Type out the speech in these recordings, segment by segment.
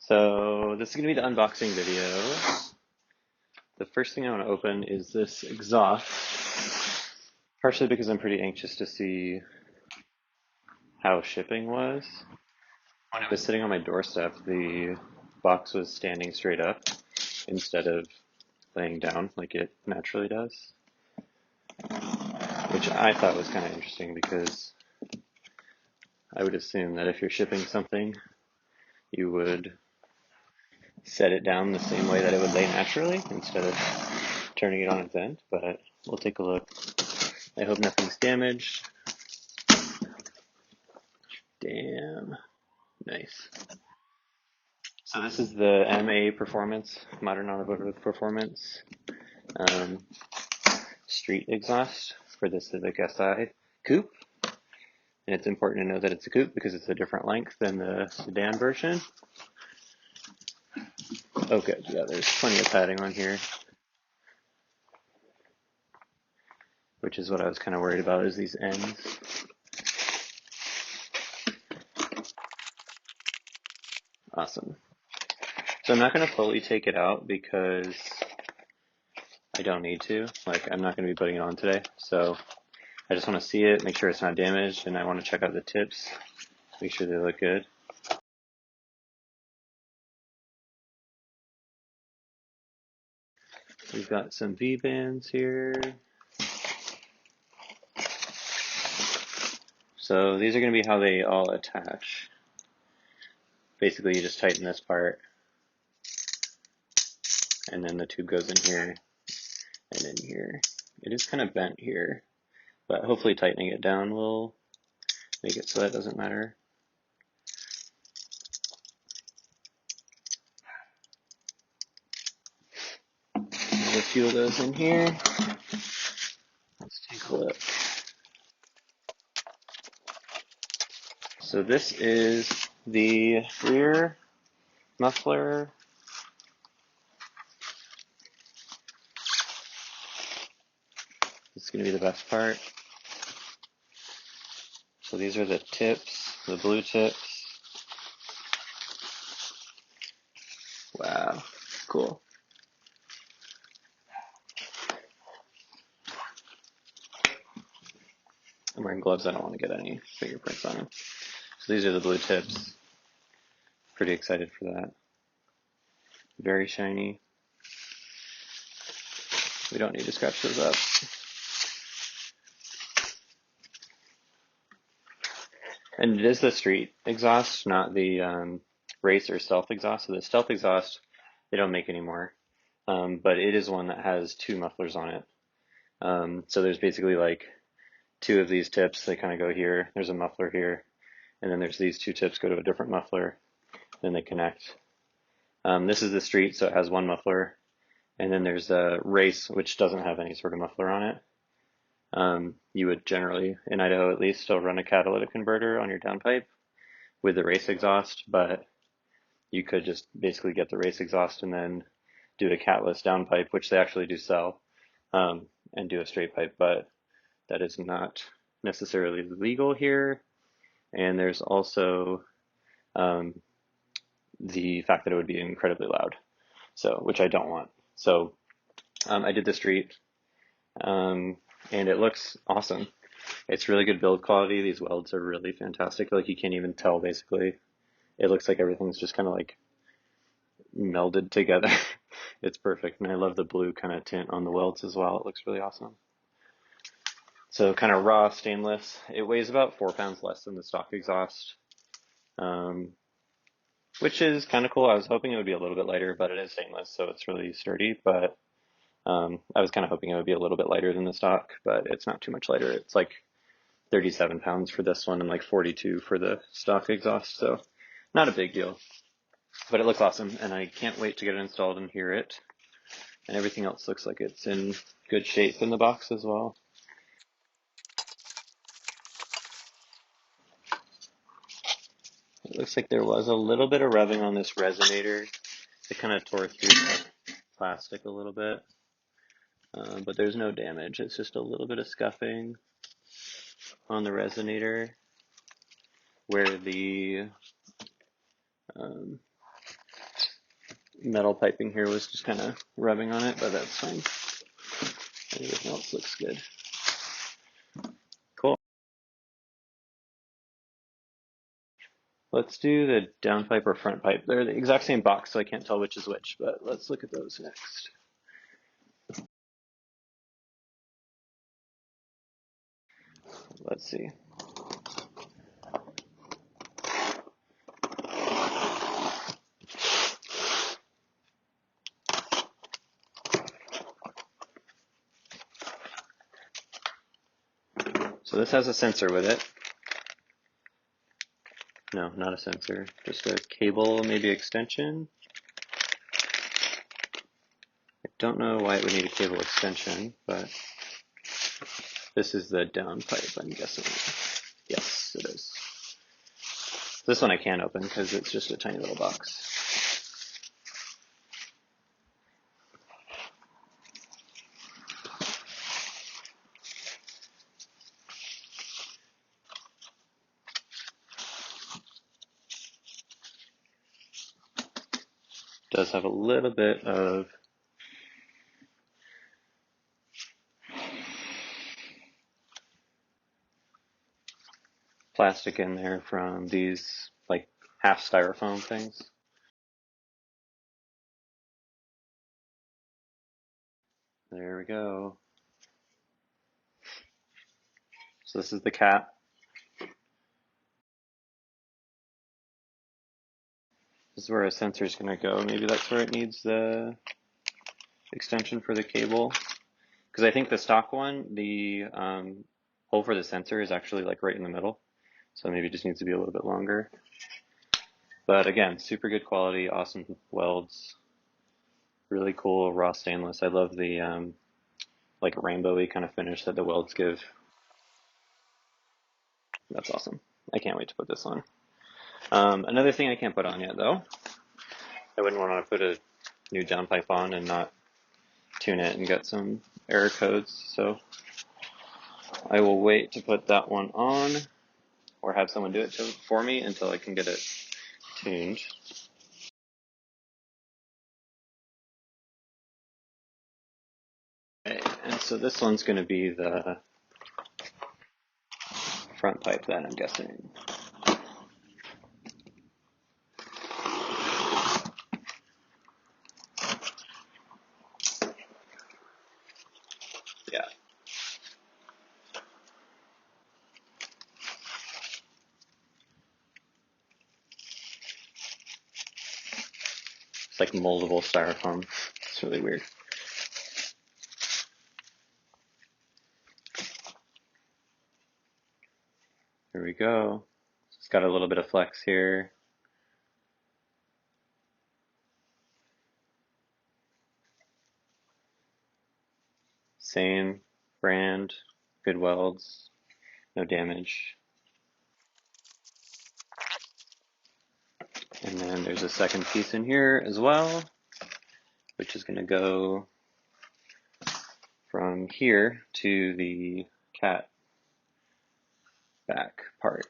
So this is going to be the unboxing video. The first thing I want to open is this exhaust, partially because I'm pretty anxious to see how shipping was. When it was sitting on my doorstep, the box was standing straight up instead of laying down like it naturally does, which I thought was kind of interesting because I would assume that if you're shipping something, you would set it down the same way that it would lay naturally instead of turning it on its end, but we'll take a look. I hope nothing's damaged. Damn. Nice. So this is the MAPerformance, Modern Automotive Performance street exhaust for the Civic Si coupe. And it's important to know that it's a coupe because it's a different length than the sedan version. Oh good, yeah, there's plenty of padding on here, which is what I was kind of worried about, is these ends. Awesome. So I'm not going to fully take it out because I don't need to. Like, I'm not going to be putting it on today. So I just want to see it, make sure it's not damaged, and I want to check out the tips, make sure they look good. We've got some V-bands here. So these are going to be how they all attach. Basically, you just tighten this part, and then the tube goes in here and in here. It is kind of bent here, but hopefully tightening it down will make it so that doesn't matter. There's a few of those in here. Let's take a look. So this is the rear muffler. This is going to be the best part. So these are the tips, the blue tips. Wow, cool. I'm wearing gloves, I don't want to get any fingerprints on them. So these are the blue tips. Pretty excited for that. Very shiny. We don't need to scratch those up. And it is the street exhaust, not the race or stealth exhaust. So the stealth exhaust, they don't make anymore. But it is one that has two mufflers on it. So there's basically like two of these tips. They kind of go here. There's a muffler here. And then there's these two tips go to a different muffler. Then they connect. This is the street, so it has one muffler. And then there's the race, which doesn't have any sort of muffler on it. You would generally, in Idaho at least, still run a catalytic converter on your downpipe with the race exhaust, but you could just basically get the race exhaust and then do a catless downpipe, which they actually do sell, and do a straight pipe, but that is not necessarily legal here. And there's also the fact that it would be incredibly loud, so which I don't want. So I did the street, and it looks awesome. It's really good build quality. These welds are really fantastic. Like, you can't even tell, basically. It looks like everything's just kind of like melded together. It's perfect. And I love the blue kind of tint on the welds as well. It looks really awesome. So kind of raw stainless. It weighs about 4 pounds less than the stock exhaust, which is kind of cool. I was hoping it would be a little bit lighter, but it is stainless, so it's really sturdy. But I was kind of hoping it would be a little bit lighter than the stock, but it's not too much lighter. It's like 37 pounds for this one and like 42 for the stock exhaust, so not a big deal. But it looks awesome, and I can't wait to get it installed and hear it. And everything else looks like it's in good shape in the box as well. It looks like there was a little bit of revving on this resonator. It kind of tore through the plastic a little bit, but there's no damage. It's just a little bit of scuffing on the resonator where the metal piping here was just kind of rubbing on it, but that's fine. Everything else looks good. Cool. Let's do the downpipe or front pipe. They're the exact same box, so I can't tell which is which, but let's look at those next. Let's see. So this has a sensor with it. No, not a sensor, just a cable, maybe extension. I don't know why it would need a cable extension, but this is the downpipe, I'm guessing. Yes, it is. This one I can't open because it's just a tiny little box. Does have a little bit of plastic in there from these like half styrofoam things. There we go. So this is the cap. This is where a sensor is going to go. Maybe that's where it needs the extension for the cable. Because I think the stock one, the hole for the sensor is actually like right in the middle. So maybe it just needs to be a little bit longer. But again, super good quality, awesome welds. Really cool raw stainless. I love the like rainbowy kind of finish that the welds give. That's awesome. I can't wait to put this on. Another thing I can't put on yet though, I wouldn't want to put a new downpipe on and not tune it and get some error codes, so I will wait to put that one on or have someone do it for me until I can get it tuned. Okay, and so this one's going to be the front pipe then, I'm guessing. Yeah. It's like moldable styrofoam. It's really weird. Here we go. It's got a little bit of flex here. Same brand, good welds, no damage. And then there's a second piece in here as well, which is going to go from here to the cat back part.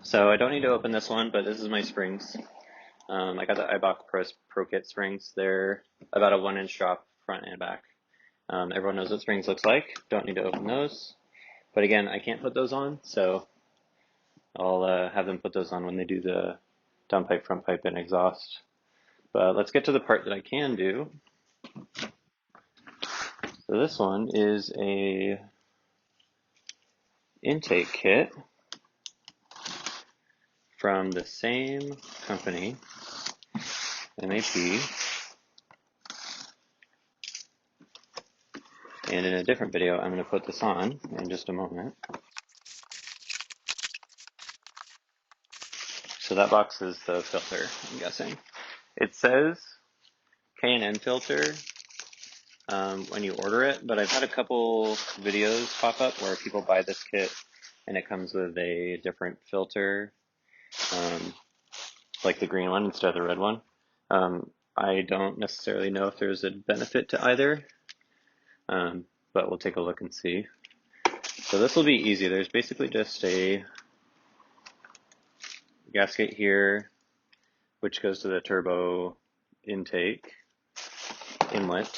So I don't need to open this one, but this is my springs. I got the Eibach Pro-Kit Springs. They're about a 1-inch drop front and back. Everyone knows what springs looks like. Don't need to open those. But again, I can't put those on, so I'll have them put those on when they do the downpipe, front pipe, and exhaust. But let's get to the part that I can do. So this one is a intake kit from the same company, MAP. And in a different video, I'm going to put this on in just a moment. So that box is the filter, I'm guessing. It says K&N filter when you order it, but I've had a couple videos pop up where people buy this kit and it comes with a different filter, like the green one instead of the red one. I don't necessarily know if there's a benefit to either, but we'll take a look and see. So this will be easy. There's basically just a gasket here, which goes to the turbo intake inlet.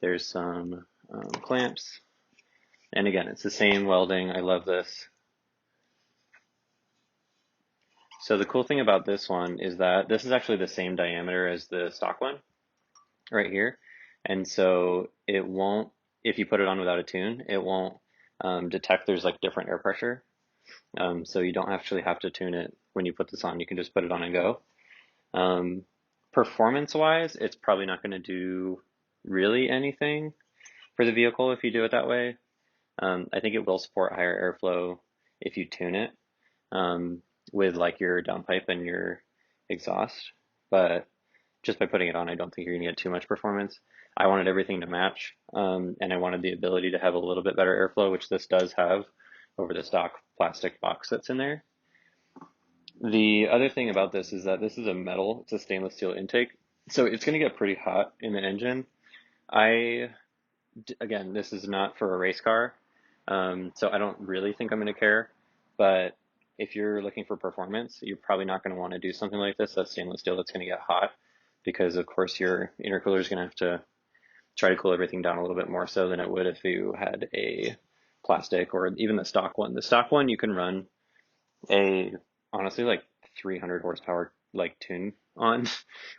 There's some clamps. And again, it's the same welding. I love this. So the cool thing about this one is that this is actually the same diameter as the stock one right here. And so it won't, if you put it on without a tune, it won't detect there's like different air pressure. So you don't actually have to tune it when you put this on. You can just put it on and go. Performance wise, it's probably not going to do really anything for the vehicle if you do it that way. I think it will support higher airflow if you tune it with like your downpipe and your exhaust, but just by putting it on, I don't think you're gonna get too much performance. I wanted everything to match, and I wanted the ability to have a little bit better airflow, which this does have over the stock plastic box that's in there. The other thing about this is that this is a metal, it's a stainless steel intake, so it's gonna get pretty hot in the engine. Again, this is not for a race car, so I don't really think I'm gonna care, but if you're looking for performance, you're probably not going to want to do something like this. That's stainless steel that's going to get hot because, of course, your intercooler is going to have to try to cool everything down a little bit more so than it would if you had a plastic or even the stock one. The stock one, you can run a, honestly, like 300 horsepower like tune on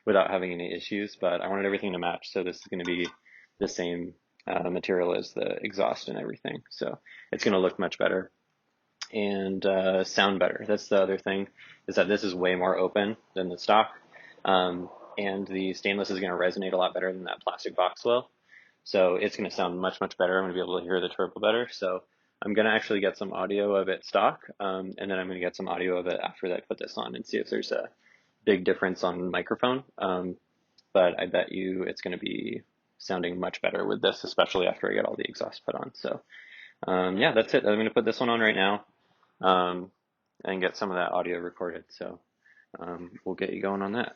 without having any issues, but I wanted everything to match. So this is going to be the same material as the exhaust and everything. So it's going to look much better and sound better. That's the other thing, is that this is way more open than the stock, and the stainless is going to resonate a lot better than that plastic box will. So it's going to sound much, much better. I'm going to be able to hear the turbo better. So I'm going to actually get some audio of it stock, and then I'm going to get some audio of it after that I put this on and see if there's a big difference on microphone. But I bet you it's going to be sounding much better with this, especially after I get all the exhaust put on. So yeah, that's it. I'm going to put this one on right now. And get some of that audio recorded. So we'll get you going on that.